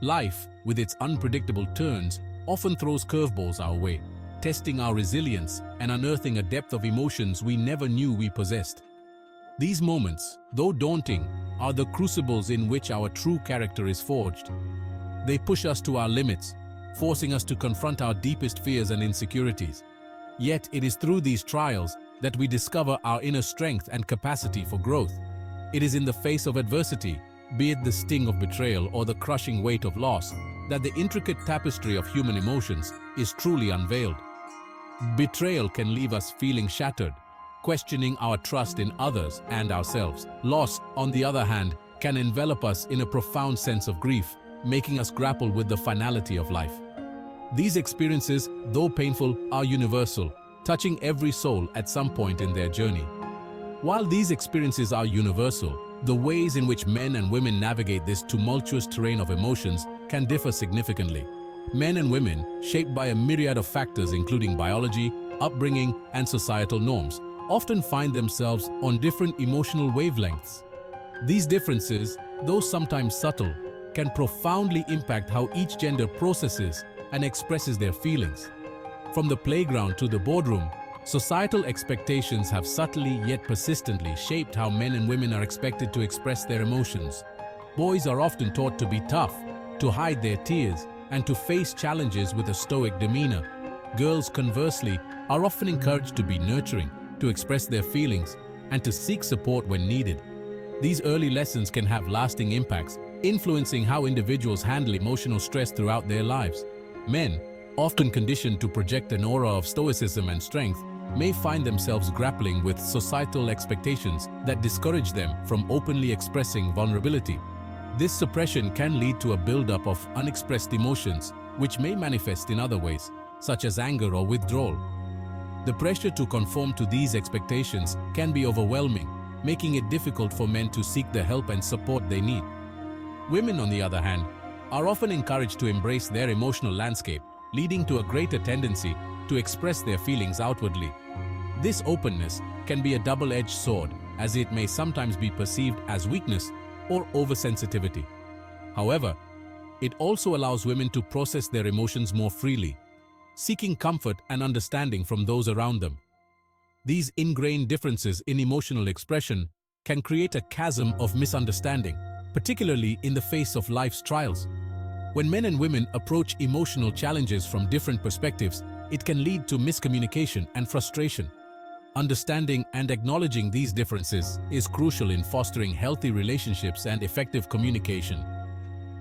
Life, with its unpredictable turns, often throws curveballs our way, testing our resilience and unearthing a depth of emotions we never knew we possessed. These moments, though daunting, are the crucibles in which our true character is forged. They push us to our limits, forcing us to confront our deepest fears and insecurities. Yet it is through these trials that we discover our inner strength and capacity for growth. It is in the face of adversity, be it the sting of betrayal or the crushing weight of loss, that the intricate tapestry of human emotions is truly unveiled. Betrayal can leave us feeling shattered, questioning our trust in others and ourselves. Loss, on the other hand, can envelop us in a profound sense of grief, making us grapple with the finality of life. These experiences, though painful, are universal, touching every soul at some point in their journey. While these experiences are universal, the ways in which men and women navigate this tumultuous terrain of emotions can differ significantly. Men and women, shaped by a myriad of factors including biology, upbringing, and societal norms, often find themselves on different emotional wavelengths. These differences, though sometimes subtle, can profoundly impact how each gender processes and expresses their feelings. From the playground to the boardroom, societal expectations have subtly yet persistently shaped how men and women are expected to express their emotions. Boys are often taught to be tough, to hide their tears, and to face challenges with a stoic demeanor. Girls, conversely, are often encouraged to be nurturing, to express their feelings, and to seek support when needed. These early lessons can have lasting impacts, influencing how individuals handle emotional stress throughout their lives. Men, often conditioned to project an aura of stoicism and strength, may find themselves grappling with societal expectations that discourage them from openly expressing vulnerability. This suppression can lead to a buildup of unexpressed emotions, which may manifest in other ways, such as anger or withdrawal. The pressure to conform to these expectations can be overwhelming, making it difficult for men to seek the help and support they need. Women, on the other hand, are often encouraged to embrace their emotional landscape, leading to a greater tendency to express their feelings outwardly. This openness can be a double-edged sword, as it may sometimes be perceived as weakness or oversensitivity. However, it also allows women to process their emotions more freely, seeking comfort and understanding from those around them. These ingrained differences in emotional expression can create a chasm of misunderstanding, particularly in the face of life's trials. When men and women approach emotional challenges from different perspectives, it can lead to miscommunication and frustration. Understanding and acknowledging these differences is crucial in fostering healthy relationships and effective communication.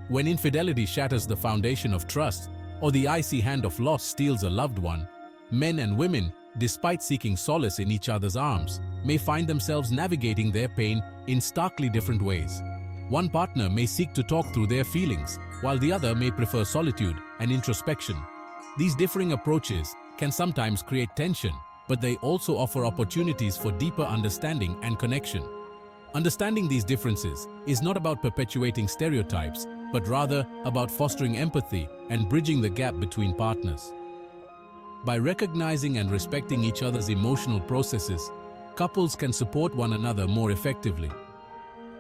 When infidelity shatters the foundation of trust, or the icy hand of loss steals a loved one, men and women, despite seeking solace in each other's arms, may find themselves navigating their pain in starkly different ways. One partner may seek to talk through their feelings, while the other may prefer solitude and introspection. These differing approaches can sometimes create tension, but they also offer opportunities for deeper understanding and connection. Understanding these differences is not about perpetuating stereotypes, but rather about fostering empathy and bridging the gap between partners. By recognizing and respecting each other's emotional processes, couples can support one another more effectively.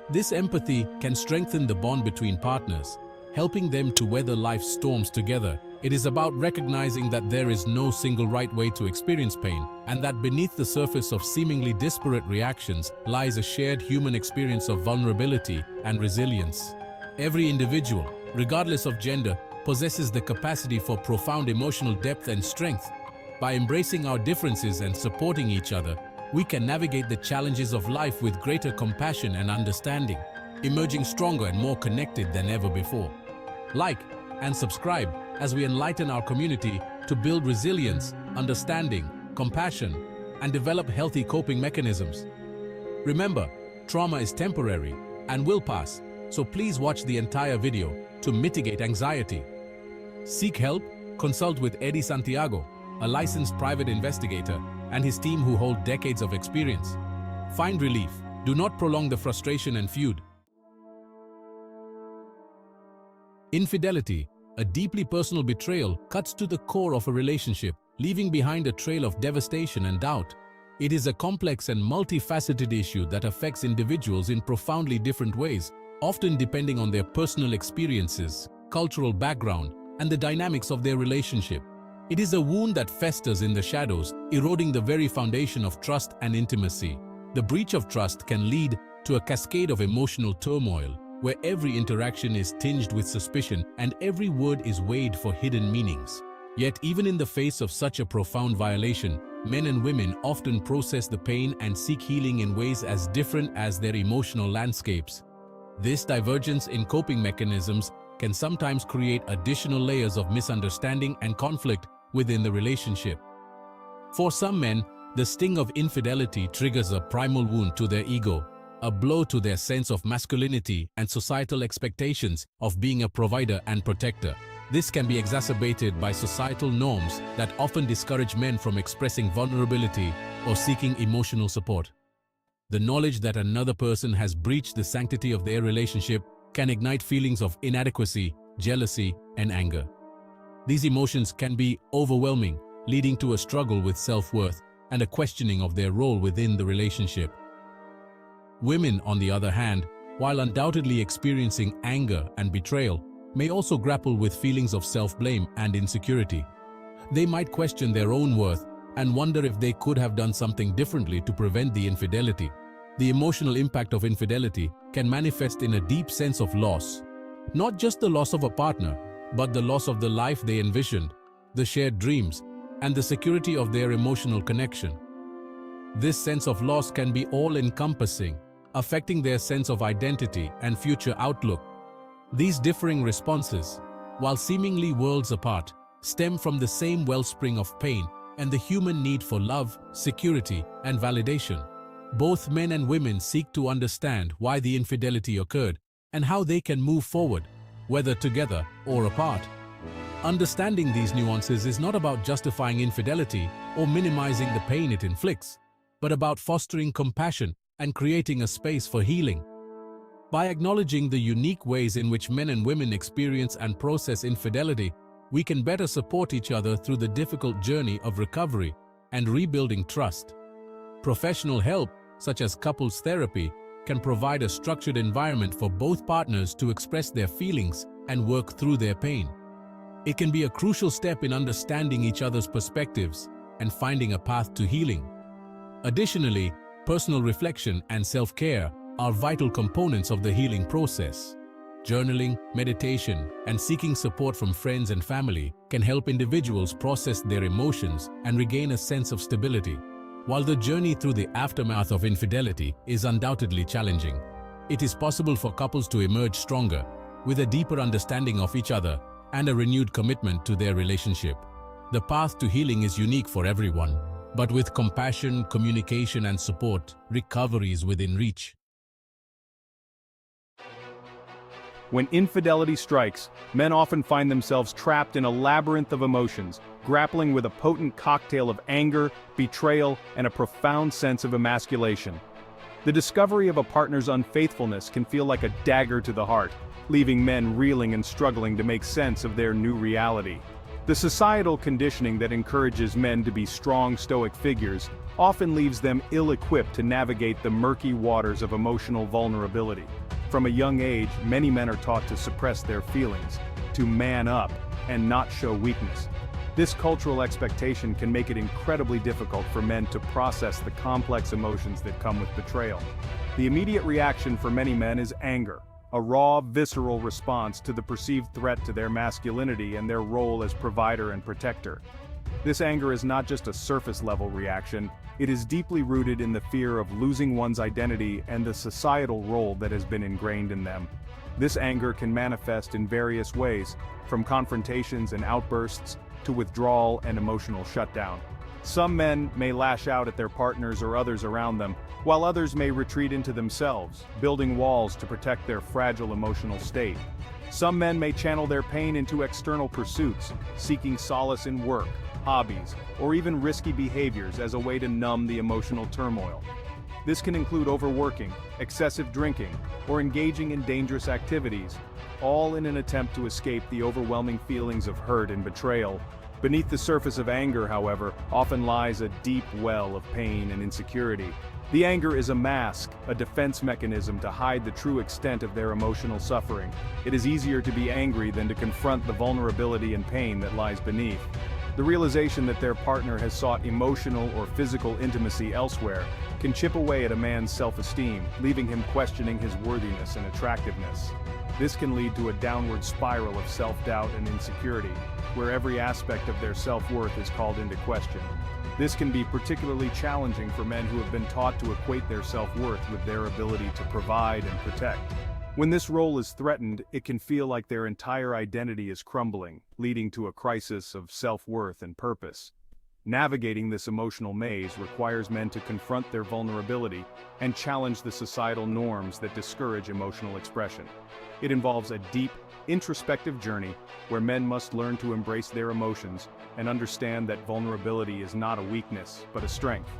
This empathy can strengthen the bond between partners, helping them to weather life's storms together. It is about recognizing that there is no single right way to experience pain, and that beneath the surface of seemingly disparate reactions lies a shared human experience of vulnerability and resilience. Every individual, regardless of gender, possesses the capacity for profound emotional depth and strength. By embracing our differences and supporting each other, we can navigate the challenges of life with greater compassion and understanding, emerging stronger and more connected than ever before. Like and subscribe as we enlighten our community to build resilience, understanding, compassion, and develop healthy coping mechanisms. Remember, trauma is temporary and will pass, so please watch the entire video to mitigate anxiety. Seek help? Consult with Eddie Santiago, a licensed private investigator, and his team who hold decades of experience. Find relief. Do not prolong the frustration and feud. Infidelity, a deeply personal betrayal, cuts to the core of a relationship, leaving behind a trail of devastation and doubt. It is a complex and multifaceted issue that affects individuals in profoundly different ways, often depending on their personal experiences, cultural background, and the dynamics of their relationship. It is a wound that festers in the shadows, eroding the very foundation of trust and intimacy. The breach of trust can lead to a cascade of emotional turmoil, where every interaction is tinged with suspicion and every word is weighed for hidden meanings. Yet, even in the face of such a profound violation, men and women often process the pain and seek healing in ways as different as their emotional landscapes. This divergence in coping mechanisms can sometimes create additional layers of misunderstanding and conflict within the relationship. For some men, the sting of infidelity triggers a primal wound to their ego, a blow to their sense of masculinity and societal expectations of being a provider and protector. This can be exacerbated by societal norms that often discourage men from expressing vulnerability or seeking emotional support. The knowledge that another person has breached the sanctity of their relationship can ignite feelings of inadequacy, jealousy, and anger. These emotions can be overwhelming, leading to a struggle with self-worth and a questioning of their role within the relationship. Women, on the other hand, while undoubtedly experiencing anger and betrayal, may also grapple with feelings of self-blame and insecurity. They might question their own worth and wonder if they could have done something differently to prevent the infidelity. The emotional impact of infidelity can manifest in a deep sense of loss, not just the loss of a partner, but the loss of the life they envisioned, the shared dreams, and the security of their emotional connection. This sense of loss can be all-encompassing, affecting their sense of identity and future outlook. These differing responses, while seemingly worlds apart, stem from the same wellspring of pain and the human need for love, security, and validation. Both men and women seek to understand why the infidelity occurred and how they can move forward, whether together or apart. Understanding these nuances is not about justifying infidelity or minimizing the pain it inflicts, but about fostering compassion and creating a space for healing. By acknowledging the unique ways in which men and women experience and process infidelity, we can better support each other through the difficult journey of recovery and rebuilding trust. Professional help, such as couples therapy, can provide a structured environment for both partners to express their feelings and work through their pain. It can be a crucial step in understanding each other's perspectives and finding a path to healing. Additionally, personal reflection and self-care are vital components of the healing process. Journaling, meditation, and seeking support from friends and family can help individuals process their emotions and regain a sense of stability. While the journey through the aftermath of infidelity is undoubtedly challenging, it is possible for couples to emerge stronger, with a deeper understanding of each other and a renewed commitment to their relationship. The path to healing is unique for everyone, but with compassion, communication, and support, recovery is within reach. When infidelity strikes, men often find themselves trapped in a labyrinth of emotions, grappling with a potent cocktail of anger, betrayal, and a profound sense of emasculation. The discovery of a partner's unfaithfulness can feel like a dagger to the heart, leaving men reeling and struggling to make sense of their new reality. The societal conditioning that encourages men to be strong, stoic figures often leaves them ill-equipped to navigate the murky waters of emotional vulnerability. From a young age, many men are taught to suppress their feelings, to man up, and not show weakness. This cultural expectation can make it incredibly difficult for men to process the complex emotions that come with betrayal. The immediate reaction for many men is anger, a raw, visceral response to the perceived threat to their masculinity and their role as provider and protector. This anger is not just a surface-level reaction, it is deeply rooted in the fear of losing one's identity and the societal role that has been ingrained in them. This anger can manifest in various ways, from confrontations and outbursts to withdrawal and emotional shutdown. Some men may lash out at their partners or others around them, while others may retreat into themselves, building walls to protect their fragile emotional state. Some men may channel their pain into external pursuits, seeking solace in work, hobbies, or even risky behaviors as a way to numb the emotional turmoil. This can include overworking, excessive drinking, or engaging in dangerous activities, all in an attempt to escape the overwhelming feelings of hurt and betrayal. Beneath the surface of anger, however, often lies a deep well of pain and insecurity. The anger is a mask, a defense mechanism to hide the true extent of their emotional suffering. It is easier to be angry than to confront the vulnerability and pain that lies beneath. The realization that their partner has sought emotional or physical intimacy elsewhere can chip away at a man's self-esteem, leaving him questioning his worthiness and attractiveness. This can lead to a downward spiral of self-doubt and insecurity, where every aspect of their self-worth is called into question. This can be particularly challenging for men who have been taught to equate their self-worth with their ability to provide and protect. When this role is threatened, it can feel like their entire identity is crumbling, leading to a crisis of self-worth and purpose. Navigating this emotional maze requires men to confront their vulnerability and challenge the societal norms that discourage emotional expression. It involves a deep, introspective journey where men must learn to embrace their emotions and understand that vulnerability is not a weakness, but a strength.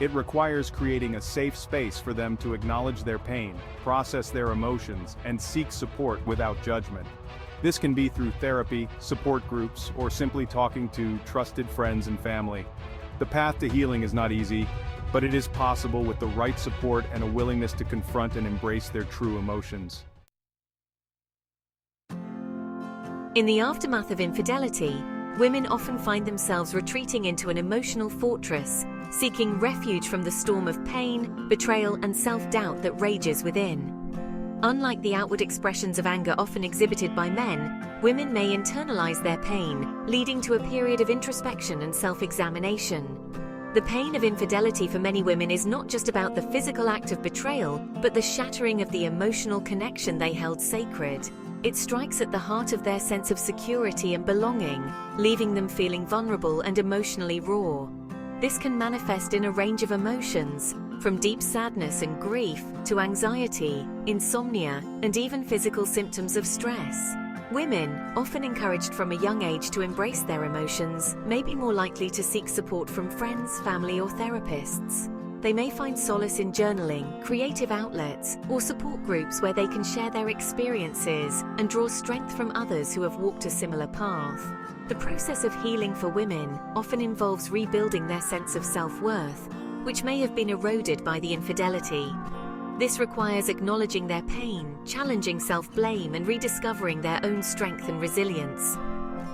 It requires creating a safe space for them to acknowledge their pain, process their emotions, and seek support without judgment. This can be through therapy, support groups, or simply talking to trusted friends and family. The path to healing is not easy, but it is possible with the right support and a willingness to confront and embrace their true emotions. In the aftermath of infidelity, women often find themselves retreating into an emotional fortress, seeking refuge from the storm of pain, betrayal, and self-doubt that rages within. Unlike the outward expressions of anger often exhibited by men, women may internalize their pain, leading to a period of introspection and self-examination. The pain of infidelity for many women is not just about the physical act of betrayal, but the shattering of the emotional connection they held sacred. It strikes at the heart of their sense of security and belonging, leaving them feeling vulnerable and emotionally raw. This can manifest in a range of emotions, from deep sadness and grief to anxiety, insomnia, and even physical symptoms of stress. Women, often encouraged from a young age to embrace their emotions, may be more likely to seek support from friends, family, or therapists. They may find solace in journaling, creative outlets, or support groups where they can share their experiences and draw strength from others who have walked a similar path. The process of healing for women often involves rebuilding their sense of self-worth, which may have been eroded by the infidelity. This requires acknowledging their pain, challenging self-blame, and rediscovering their own strength and resilience.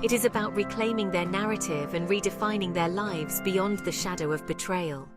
It is about reclaiming their narrative and redefining their lives beyond the shadow of betrayal.